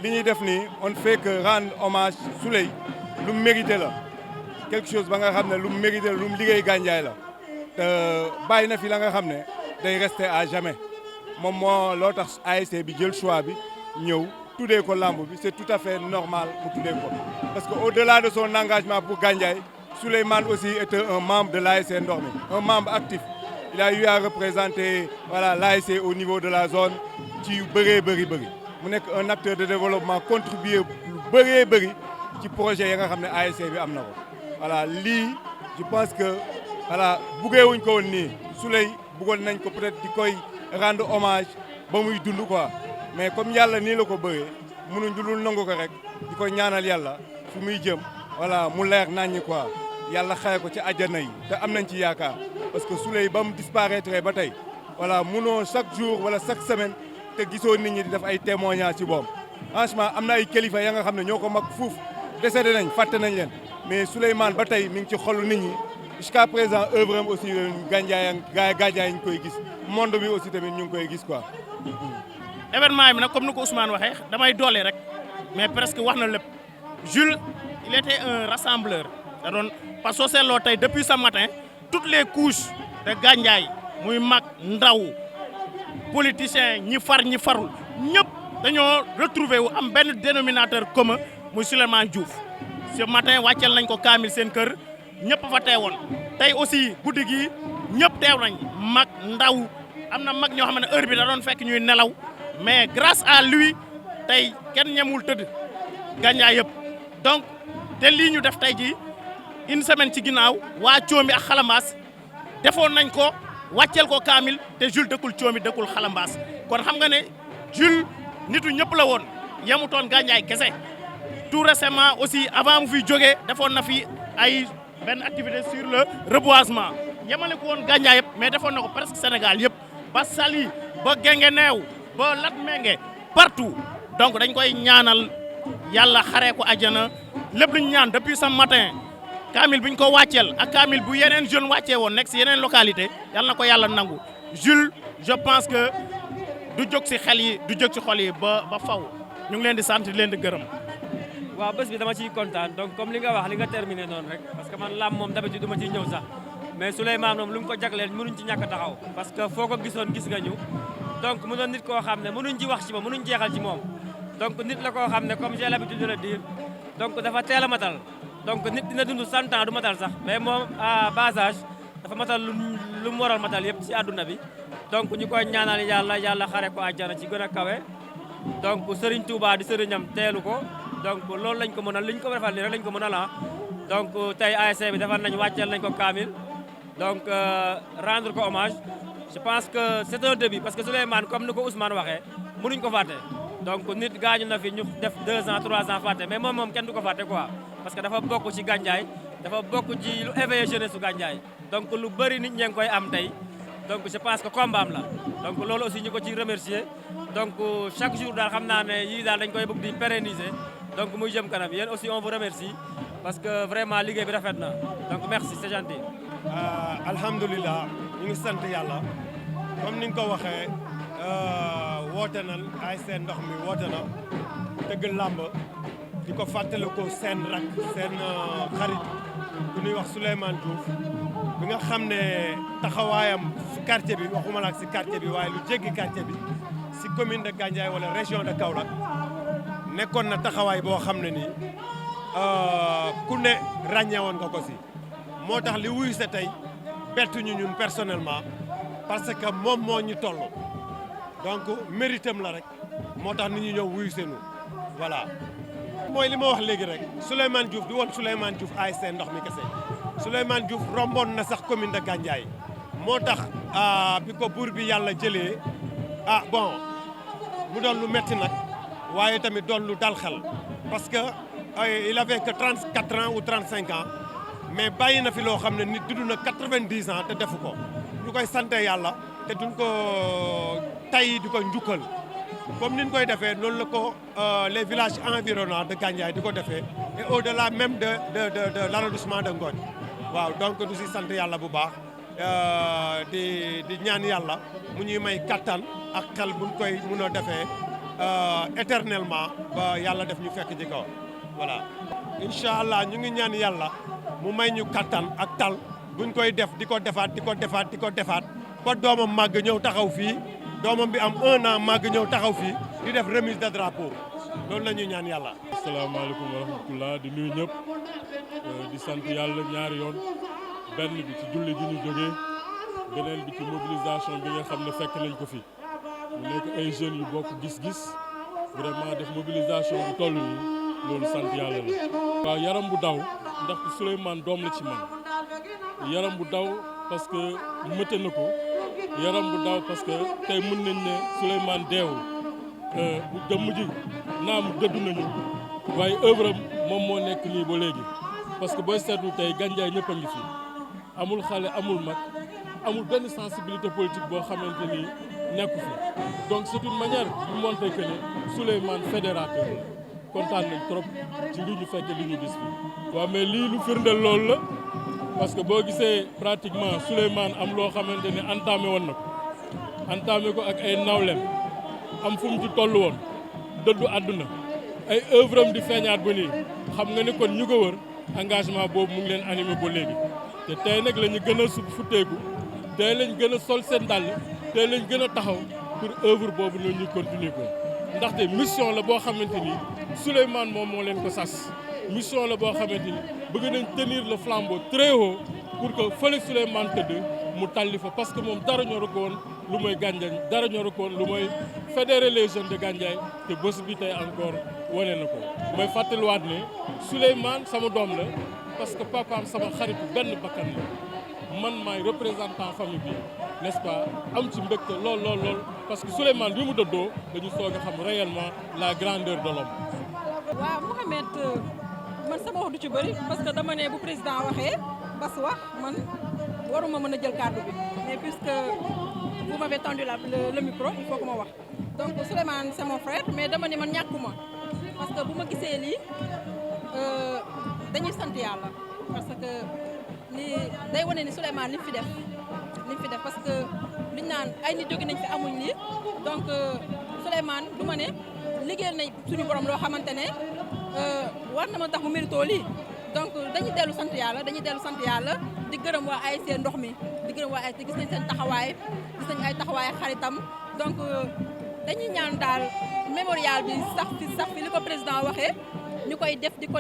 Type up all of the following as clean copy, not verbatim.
li ñuy def nii on fait que rendre hommage Souleye lu mu mérité la quelque chose ba nga xam ne lu mu mérité la lu mu liggéey Gandiaye la te bàyyi na fi la nga xam ne day rester à jamais moom moo loo tax ASC bi jël choix bi ñëw tuddee ko lamb bi c'est tout à fait normal mu tuddee ko parce que au-delà de son engagement pour Gandiaye Souleymane aussi était un membre de l'ASC Ndox mi un membre actif il a eu à représenter voilà l'ASC au niveau de la zone ci yu bëree bëri mu nekk un acteur de développement contribuer lu bëree bëri ci projet yi nga xam ne ASC bi am na ko voilà lii je pense que voilà buggeewuñ ko woon nii Souleye buggoon nañ ko peut-être di koy rendre hommage ba muy dund quoi mais comme yàlla nii la ko bëggee mënuñ dulul nangu ko rek di ko ñaanal yàlla fu muy jëm voilà mu leer naññi quoi yàlla xaye ko ci àjjana yi te am nañ ci yaakaar parce que Souleye ba mu disparaître ba tey voilà munoo chaque jour wala chaque semaine te gisoo nit ñi di def ay témoignages ci boom franchement am na ay kilifa ya nga xam ne ñoo ko mag fuuf décédé nañ fàtte nañ leen mais Souleymane ba tey mi ngi ci xolu nit ñi jusqu'à présent œuvre am aussi Gandiaye ñu koy gis monde bi aussi tamit ñu ngi koy gis quoi. événement bi nag comme ni ko Ousmane waxee damay doole rek mais presque wax na lépp Jules il était un rassembleur da doon parce que soo seetloo tey depuis ce matin toutes les couches de Gandiaye muy mag ndaw politiciens ñi far ñi farul ñëpp dañoo retrouver wu am benn dénominateur commun muy Souleymane Diouf ce matin wàcceel nañ ko kaamil seen kër ñëpp fa teewoon tey aussi guddi gi ñëpp teew nañ mag ndaw am na mag ñoo xam ne heure bi da doon fekk ñuy nelaw mais grâce à lui tey kenn ñemul tëdd Gandiaye yëpp donc te lii ñu def tey ji une semaine ci ginnaaw waa Coomi ak Xalambaas defoon nañ ko wàcceel ko kaamil te Jules dëkkul Coomi dëkkul Xalambaas kon xam nga ne Jules nitu ñëpp la woon yemutoon Gandiaye kese tout récemment aussi avant mu fiy jógee defoon na fi ay benn activité sur le reboisement yemale ko woon Gandiaye yëpp mais defoon na ko presque Sénégal yëpp ba Saly ba Guinguinéo ba Latmingué partout donc dañ koy ñaanal yàlla xaree ko àjjana lépp lu ñu ñaan depuis ce matin kaamil bi ñu ko wàcceel ak kaamil bu yeneen jeune wàccee woon nekk si yeneen localité yàlla na ko yàlla nangu Jules je pense que du jóg si xel yi du jóg si xol yi ba faw ñu ngi leen di sant di leen di gërëm. waaw bés bi dama ciy kontaan donc comme li nga wax li nga terminé noonu rek parce que man lam moom d'habitude du ma ciy ñëw sax mais Souleymane moom lu mu ko jagleel mënuñ ci ñàkk taxaw parce que foo ko gisoon gis nga ñu donc mu doon nit koo xam ne mënuñ ci wax ci moom mënuñ jeexal ci moom donc nit la koo xam ne comme j'ai l'habitude de le dire donc dafa teel a matal donc nit dina dund 100 ans du matal sax mais moom à bas âge dafa matal lu mu waral matal yëpp ci àdduna bi donc ñu koy ñaanal yàlla xare ko àjjana ci gën a kawe donc Serigne Touba di sëriñam teelu ko donc loolu lañ ko mënal liñ ko defal nii rek lañ ko mënal ah donc tey ASC bi defal nañ wàcceel nañ ko kaamil donc rendre ko hommage je pense que c'est un début parce que Souleymane comme ni ko Ousmane waxee mënuñ ko fàtte donc nit gaañu na fi ñu def 2 ans 3 ans fàtte mais moom kenn du ko fàtte quoi parce que dafa bokk ci Gandiaye dafa bokk ci lu éveillé jeunesse su Gandiaye donc lu bëri nit ñee ngi koy am tey donc je pense que combat am la donc loolu aussi ñu ko ci remercier donc chaque jour daal xam naa ne yii daal dañ koy bëgg di pérenniser donc muy jëm kanam yéen aussi on vous remercie parce que vraiment liggéey bi rafet na donc merci c'est gentil. alhamdulilah ñu ngi sant yàlla comme ni nga ko waxee woote na ASC Ndox mi woote na tëgg làmb di ko fàttaliku seen rak seen xarit bu ñuy wax Souleymane Diouf bi nga xam ne taxawaayam si quartier bi waxuma la ak si quartier bi waaye lu jéggi quartier bi si commune de Gandiaye wala région de Kaolack nekkoon na taxawaay boo xam ne nii ku ne ràññeewoon nga ko si moo tax li wuyu sa tey bettuñu ñun personnellement parce que moom moo ñu toll donc méritam la rek moo tax nit ñi ñëw wuyu seenu voilà. mooy li ma wax léegi rek Souleymane Diouf du woon Souleymane Diouf ASC Ndox mi kese Souleymane Diouf romboon na sax commune de Gandiaye moo tax bi ko buur bi yàlla jëlee bon mu doon lu metti nag waaye tamit doon lu dal xel parce que il avait que 34 ans ou 35 ans mais bàyyi na fi loo xam ne nit dund na 90 ans te defu ko ñu koy sante yàlla te duñ ko tay di ko njukkal comme ni ñu koy defee noonu la ko les villages environnants de Gandiaye di ko defee et au-delà même de l'arrondissement de Ngothie waaw donc du si sant yàlla bu baax di ñaan yàlla mu ñuy may kattan ak xel buñ koy mun a defee éternellement ba yàlla def ñu fekk ci kaw voilà. incha allah ñu ngi ñaan yàlla mu may ñu kattan ak tal buñ koy def di ko defaat ba doomam màgg ñëw taxaw fii doomam bi am 1 an màgg ñëw taxaw fii di def remise de drapeau loolu la ñuy ñaan yàlla. asalaamaaleykum wa rahmatullah di nuyu ñëpp di sant yàlla ñaari yoon benn bi ci julli gi ñu jógee beneen bi ci mobilisation bi nga xam ne fekk nañ ko fi mu nekk ay jeunes yu bokk gis-gis vraiment def mobilisation bu toll nii loolu sant yàlla la. waaw yaram bu daw ndax Souleymane doom la ci man yaram bu daw parce que mëte na ko yaram bu daw parce que tey mën nañ ne Souleymane deewul bu jëmm ji naam dëddu nañu waaye œuvre am moom moo nekk nii ba léegi parce que booy seetlu tey Gandiaye ñëpp a ngi fi amul xale amul mag amul benn sensibilité politique boo xamante ni nekku fi donc c'est une manière bu montrer que ne Souleymane fédérateur la kontaan nañ trop ci li ñu fekk li ñu gis fi waaw mais lii lu firndeel loolu la parce que boo gisee pratiquement Souleymane am loo xamante ni entamé woon na ko entamé ko ak ay nawlem am fu mu ci toll woon dëddu àdduna ay œuvre am di feeñaat ba nii xam nga ni kon ñu ko wër engagement boobu mu ngi leen animé ba léegi te tey nag la ñu gën a futteeku tey lañ gën a sol seen dàll tey lañ gën a taxaw pour œuvre boobu noonu ñu continuer ko ndaxte mission la boo xamante ni Souleymane moom moo leen ko sas mission la boo xamante ni bëgg nañ tenir le flambeau très haut pour que fële Souleymane tëdd mu talli fa parce que moom dara ñoru ko woon lu mooy Gandiaye dara ñoru ko woon lu mooy fédérer les jeunes de Gandiaye te bés bi tey encore wane na ko mooy fàttaliwaat ne Souleymane sama doom la parce que papaam sama xaritu benn bakkan la man maay représentant famille bi n'est-ce pas am ci mbégte lool parce que Souleymane bi mu dëddoo dañu soog a xam réellement la grandeur de l'homme. waaw Mouhamed man sama wax du ci bëri parce que dama ne bu président waxee bas wax man waruma mën a jël kàddu bi mais puisque vous m'avez tendu le micro il faut que ma wax donc Souleymane c'est mon frère mais dama ne man ñàkkuma parce que bu ma gisee lii dañuy sant yàlla parce que li day wane ni Souleymane li mu fi def parce que liñ naan ay nit jóge nañ fi amuñ lii donc Souleymane du ma ne liggéeyal nañ suñu borom loo xamante ne war na ma tax mu mérito lii donc dañuy dellu sant yàlla di gërëm waa ASC ndox mi di gërëm waa ASC gis nañ seen taxawaay gis nañ ay taxawaay xaritam donc dañuy ñaan daal mémorial bi sax fi li ko président waxee ñu koy def di ko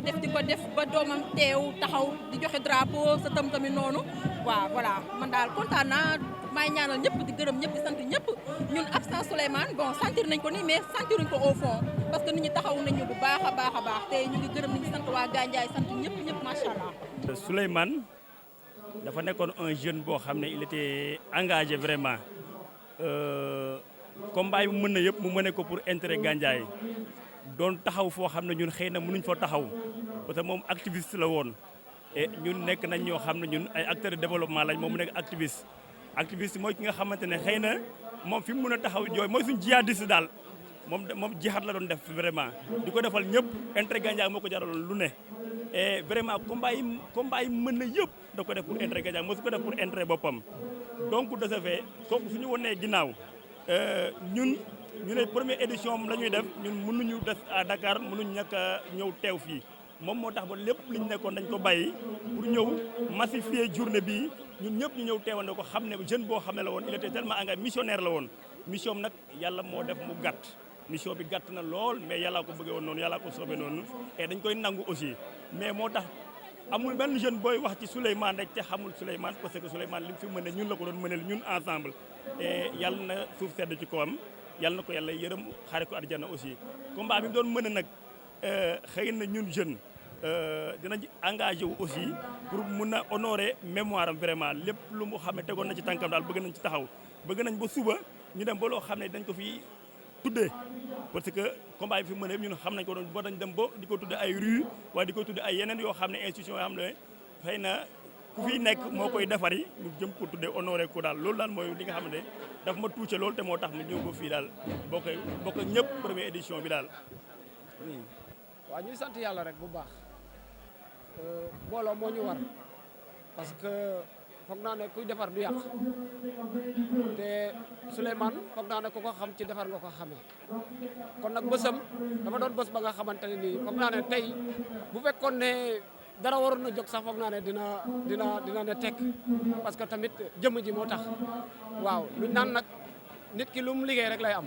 def ba doomam teew taxaw di joxe drapeau sa tamit noonu waaw voilà man daal kontaan naa maay ñaanal ñëpp di gërëm ñëpp di sant ñëpp ñun absent Souleymane bon sentir nañ ko nii mais sentiruñ ko au fond parce que nit ñi taxaw nañ ñu bu baax a baax te ñu ngi gërëm nit ñi sant waa Gandiaye sant ñëpp macha allah. Souleymane dafa nekkoon un jeune boo xam ne il était engagé vraiment combat yi mu mën na yëpp mu mëne ko pour intérêt Gandiaye doon taxaw foo xam ne ñun xëy na mënuñ fa taxaw parce que moom activiste la woon et ñun nekk nañ ñoo xam ne ñun ay acteurs de développement lañ moom mu nekk activiste mooy ki nga xamante ne xëy na moom fi mu mën a taxaw jooy mooy suñ jihadiste daal moom jihad la doon def vraiment di ko defal ñëpp intérêt Gandiaye moo ko jaraloon lu ne et vraiment combat yi mën na yëpp da ko def pour intérêt Gandiaye moo su ko def pour intérêt boppam donc de ce fait kooku suñu wonee ginnaaw ñu ne première édition la ñuy def ñun mënuñu def à Dakar mënuñu ñàkk a ñëw teew fii moom moo tax ba lépp li ñu nekkoon dañ ko bàyyi pour ñëw massifier journée bii ñun ñëpp ñu ñëw teewandoo ko xam ne jeune boo xam ne la woon il était tellement engagé missionnaire la woon mission nag yàlla moo def mu gàtt mission bi gàtt na lool mais yàllaa ko bëggee woon noonu yàllaa ko soobee noonu et dañ koy nangu aussi mais moo tax amul benn jeune booy wax ci Souleymane rek te xamul Souleymane parce que Souleymane li mu fi mën ñun la ko doon mëneel ñun ensemble et yàlla na suuf sedd ci kawam yàlla na ko yàlla yërëm xaare ko àjjana aussi combat bi mu doon mën nag xëy na ñun jeune dinañ engagé wu aussi pour mun a honorer mémoire am vraiment lépp lu mu xam ne tegoon na ci tànkam daal bëgg nañ ci taxaw bëgg nañ ba suba ñu dem ba loo xam ne dañ ko fi tuddee parce que combat yi fi mën a ñun xam nañ ko doon ba dañ dem ba di ko tudde ay rue waaye di ko tudde ay yeneen yoo xam ne institution yoo xam ne xëy na ku fi nekk moo koy defari ñu jëm ko tuddee honoré ko daal loolu daal mooy li nga xam ne daf ma tuuce loolu te moo tax mu ñëw ba fii daal bokk ñëpp première édition bi daal. waaw ñuy sant yàlla rek bu baax booloo moo ñu war parce que foog naa ne kuy defar du yàq te Souleymane foog naa ne ku ko xam ci defar nga ko xamee kon nag bësam dafa doon bës ba nga xamante ne nii foog naa ne tey bu fekkoon ne dara waroon na jóg sax foog naa ne dina ne tekk parce que tamit jëmm ji moo tax waaw luñ naan nag nit ki lu mu liggéey rek lay am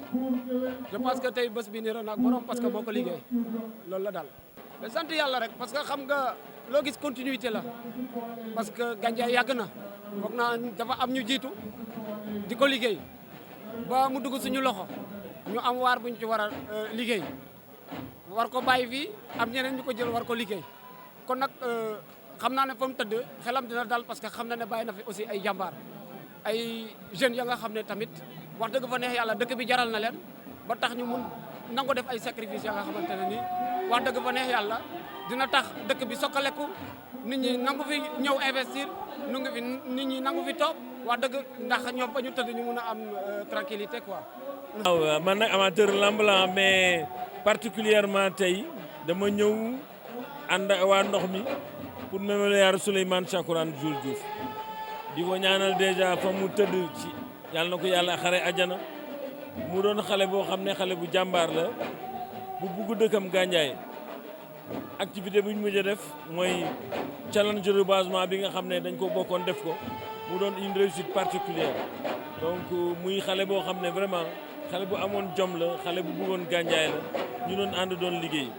je pense que tey bés bi nii ren ak borom parce que moo ko liggéey loolu la daal. mais sant yàlla rek parce que xam nga loo gis continuité la parce que Gandiaye yàgg na foog naa dafa am ñu jiitu di ko liggéey ba mu dugg suñu loxo ñu am waar buñ ci war a liggéey war ko bàyyi fii am ñeneen ñu ko jël war ko liggéey kon nag xam naa ne fa mu tëdd xelam dina dal parce que xam na ne bàyyi na fi aussi ay jàmbaar ay jeunes ya nga xam ne tamit wax dëgg fa neex yàlla dëkk bi jaral na leen ba tax ñu mun nango def ay sacrifice ya nga xamante ne nii wax dëgg fa neex yàlla dina tax dëkk bi sokkaleku nit ñi nangu fi ñëw investir nit ñi nangu fi toog wax dëgg ndax ñoom fa ñu tëdd ñu mun a am tranquillité quoi. waaw man nag amateur lamb la mais particulièrement tey dama ñëw ànd ak waa ndox mi pour mémorial Souleymane Chakourane Jules Diouf di ko ñaanal déjà fa mu tëdd ci yàlla na ko yàlla xare ajana mu doon xale boo xam ne xale bu jàmbaar la bu bugg dëkkam Gandiaye activité bi ñu mujj a def mooy challenge de reboisement bi nga xam ne dañ ko bokkoon def ko mu doon une réussite particulière donc muy xale boo xam ne vraiment xale bu amoon jom la xale bu bëggoon Gandiaye la ñu doon ànd doon liggéey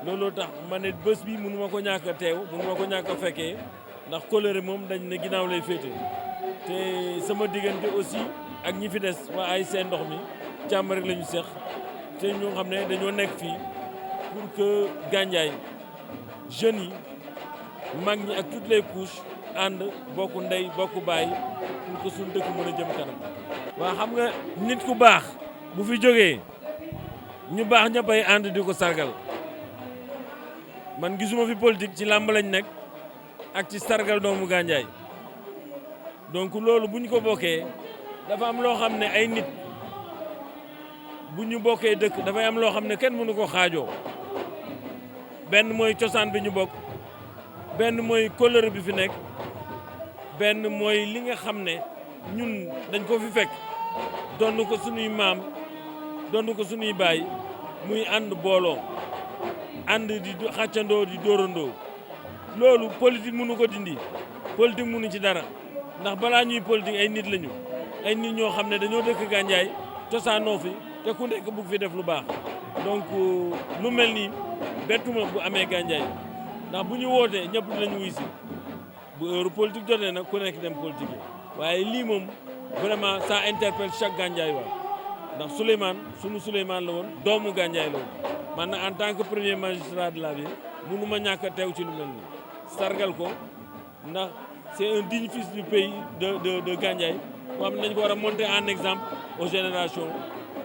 looloo tax ma ne bés bi mënu ma ko ñàkk a teew mënu ma ko ñàkk a fekkee ndax coloré moom dañ ne ginnaaw lay féete te sama diggante aussi ak ñi fi des waa ay seen ndox mi jàmm rek la ñu seq te ñoo xam ne dañoo nekk fii pour que Gandiaye jeunes yi mag ñi ak toutes les couches ànd bokk ndey bokk baay pour que suñu dëkk mën a jëm kanam. waa xam nga nit ku baax bu fi jógee ñu baax ñëppay ànd di ko sargal man gisuma fi politique ci làmb lañ nekk ak ci sargal doomu Gandiaye donc loolu bu ñu ko bokkee dafa am loo xam ne ay nit bu ñu bokkee dëkk dafay am loo xam ne kenn mënu ko xaajoo benn mooy cosaan bi ñu bokk benn mooy couleur bi fi nekk benn mooy li nga xam ne ñun dañ ko fi fekk doon ko suñuy maam doon ko suñuy baay muy ànd booloo ànd di xàccandoo di dóorandoo loolu politique mënu ko dindi politique mënu ci dara ndax balaa ñuy politique ay nit lañu ay nit ñoo xam ne dañoo dëkk Gandiaye cosaanoo fi te ku nekk bugg fi def lu baax donc lu mel nii bettuma bu amee Gandiaye ndax bu ñu wootee ñëpp dinañu wuy si bu heure politique jotee nag ku nekk dem politique waaye lii moom vraiment ça interpelle chaque Gandiaye waa ndax Souleymane sunu Souleymane la woon doomu Gandiaye la woon man nag en tant que premier magistrat de la ville mënu ma ñàkk a teew ci lu mel nii sargal ko ndax c'est un digne fils du pays de Gandiaye boo xam ne dañu ko war a monter en exemple aux générations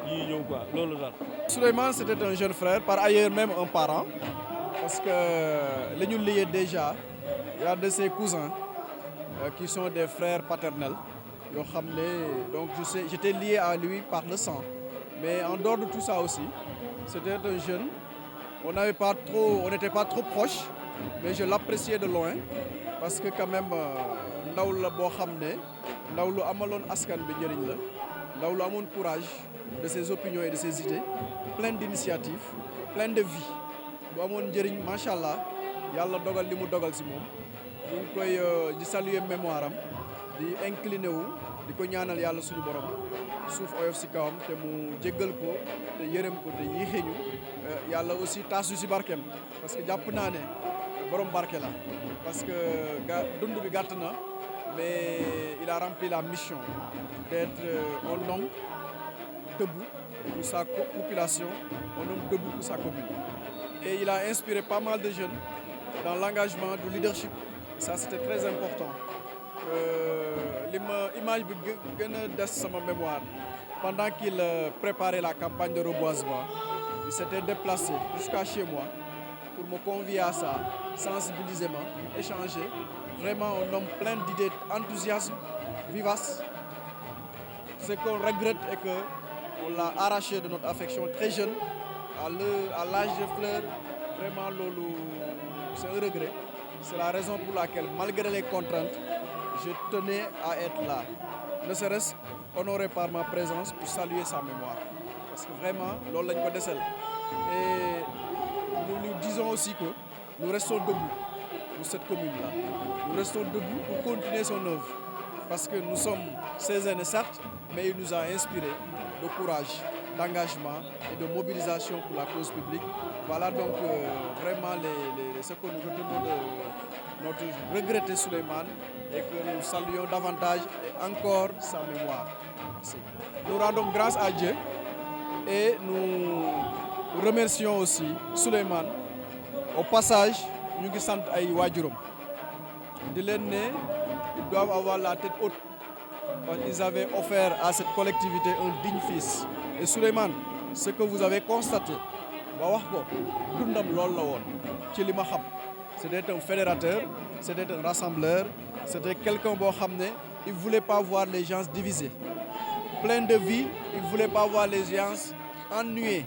yi ñëw quoi loolu daal. Souleymane c'était un jeune frère par ailleurs même un parent parce que li ñu lié déjà il y a de ses cousins qui sont des frères paternels yoo xam ne donc j'étais lié à lui par le sang mais en dehors de tout ça aussi c'était un jeune on n'était pas trop proches mais je l'appréciais de loin parce que quand même ndaw la boo xam ne ndaw lu amaloon askan bi njëriñ la ndaw lu amoon courage de ses opinions et de ses idées plein d'initiatives plein de vie bu amoon njëriñ macha allah yàlla dogal li mu dogal si moom ñu ngi koy di saluer mémoire am di incliné wu di ko ñaanal yàlla suñu borom suuf oyof si kawam te mu jéggal ko te yërëm ko te yéexeñu yàlla aussi taas yu si barkeem parce que jàpp naa ne borom barke la parce que dund bi gàtt na mais il a rempli la mission d'être un homme debout pour sa population, un homme debout pour sa commune. Et il a inspiré pas mal de jeunes dans l'engagement du leadership. Et ça, c'était très important. L'image bi gën a des sama mémoire pendant qu'il préparait la campagne de reboisement, il s'était déplacé jusqu'à chez moi pour me convier à ça, sensibiliser moi, échanger. Vraiment un homme plein d'idées, enthousiasme, vivace. Ce qu'on regrette est qu'on l'a arraché de notre affection très jeune, à l'âge de fleurs. Vraiment, c'est un regret. C'est la raison pour laquelle, malgré les contraintes, je tenais à être là, ne serait-ce honoré par ma présence pour saluer sa mémoire. Parce que vraiment, loolu lañ ko desel. Et nous lui disons aussi que nous restons debout pour cette commune-là. Nous restons debout pour continuer son œuvre. Parce que nous sommes ses aînés, certes, mais il nous a inspiré de courage, d'engagement et de mobilisation pour la cause publique. Voilà donc vraiment ce que nous retenons de notre regretté Souleymane et que nous saluons davantage et encore sa mémoire. Merci. Nous rendons grâce à Dieu et nous remercions aussi Souleymane. Au passage, ñu ngi sant ay waajuram di leen ne ils doivent avoir la tête haute parce qu'ils avaient offert à cette collectivité un digne fils. Et Souleymane, ce que vous avez constaté ba wax ko dundam loolu la woon ci li ma xam. C'était un fédérateur, c'était un rassembleur, c'était quelqu'un boo xam ne il voulait pas voir les gens divisés. Plein de vie, il voulait pas voir les gens ennuyés.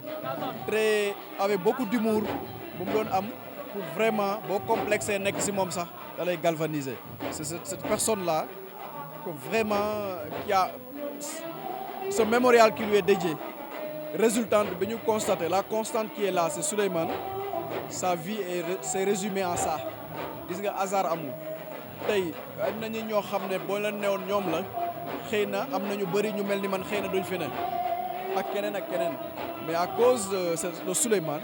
Très avec beaucoup d'humour bu mu doon am. Pour vraiment boo complexé nekk ci moom sax da lay galvaniser. C'est cette personne-là que vraiment qui a ce mémorial qui lui est dédié. Résultante bi ñu constaté la constante qui est là c'est Souleymane. Sa vie s'est résumée en ça. Gis nga hasard amul. Tey am nañu ñoo xam ne boo leen newoon ñoom la xëy na am na ñu bëri ñu mel ni man xëy na duñ fi ne ak keneen. Mais à cause de Souleymane,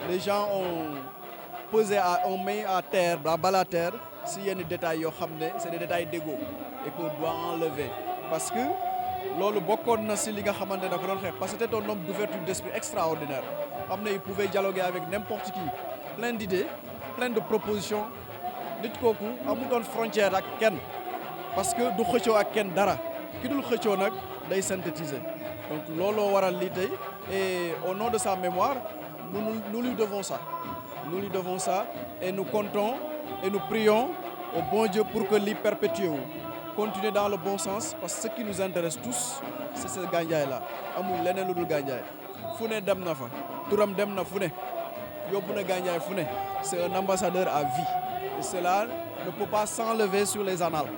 les gens ont mis à terre, à bas la terre, s'il y a des détails, c'est des détails d'ego et qu'on doit enlever. Parce que loolu bokkoon na si li nga xamante ne da ko doon xeex parce que c'était un homme d'ouverture d'esprit extraordinaire. Xam ne il pouvait dialoguer avec n'importe qui, plein d'idées, plein de propositions. Nit kooku amutoon frontière ak kenn parce que du xëccoo ak kenn dara ki dul xëccoo nag day synthétiser. Donc looloo waral lii tey et au nom de sa mémoire nous lui devons ça. Nous lui devons ça et nous comptons et nous prions au bon Dieu pour que lii perpétue wu. Continuer dans le bon sens parce que ce qui nous intéresse tous c'est ce Gandiaye-là. Amul leneen lu dul Gandiaye. Fu ne dem na fa. Turam dem na fu ne. Yóbbu na Gandiaye fu ne. C'est un ambassadeur à vie. Et cela ne peut pas s'enlever sur les annales.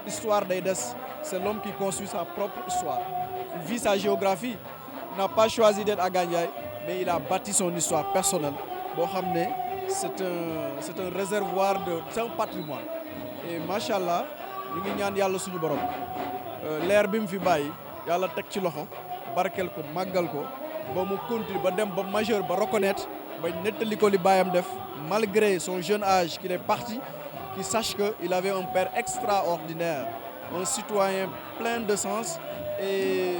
Histoire day des. C'est l'homme qui construit sa propre histoire. Il vit sa géographie. Il n'a pas choisi d'être à Gandiaye, mais il a bâti son histoire personnelle. Boo xam ne c'est un réservoir c'est un patrimoine. Et machallah ñu ngi ñaan yàlla suñu borom leer bi mu fi bàyyi yàlla teg ci loxo barkel ko màggal ko ba mu continue ba dem ba majeur ba reconnaître ba nettali ko li baayam def malgré son jeune âge qu'il est parti, qu'il sache qu'il avait un père extraordinaire, un citoyen plein de sens. Et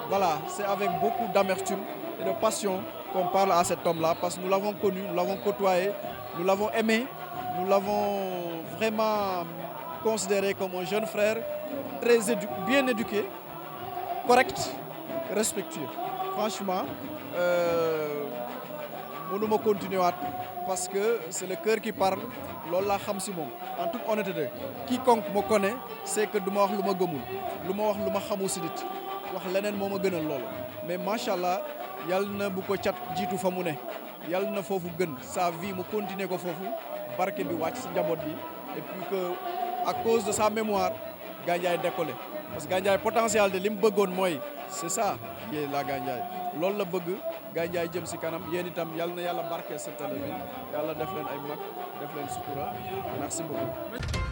voilà, c'est avec beaucoup d'amertume et de passion qu'on parle à cet homme-là parce que nous l'avons connu, nous l'avons côtoyé, nous l'avons aimé, nous l'avons vraiment considéré comme un jeune frère très bien éduqué, correct, respectueux. Franchement, mënuma continuer waat parce que c'est le cœur qui parle. Loolu laa xam si moom en toute honnêteté quiconque me connaît c'est que du ma wax lu ma gëmul lu ma wax lu ma xamul si nit wax leneen moo ma gënal loolu mais macha allah yal na bu ko cat jiitu fa mu ne yal na foofu gën sa vie mu continuer ko foofu barke bi wàcc si njaboot bi et puis que à cause de sa mémoire Gandiaye décollé parce que Gandiaye potentiel de li mu bëggoon mooy c'est ça qui est la Gandiaye loolu la bëgg Gandiaye jëm si kanam yéen itam yal na yàlla barkeel sa télé bi yàlla def leen ay mag def leen sutura merci beaucoup.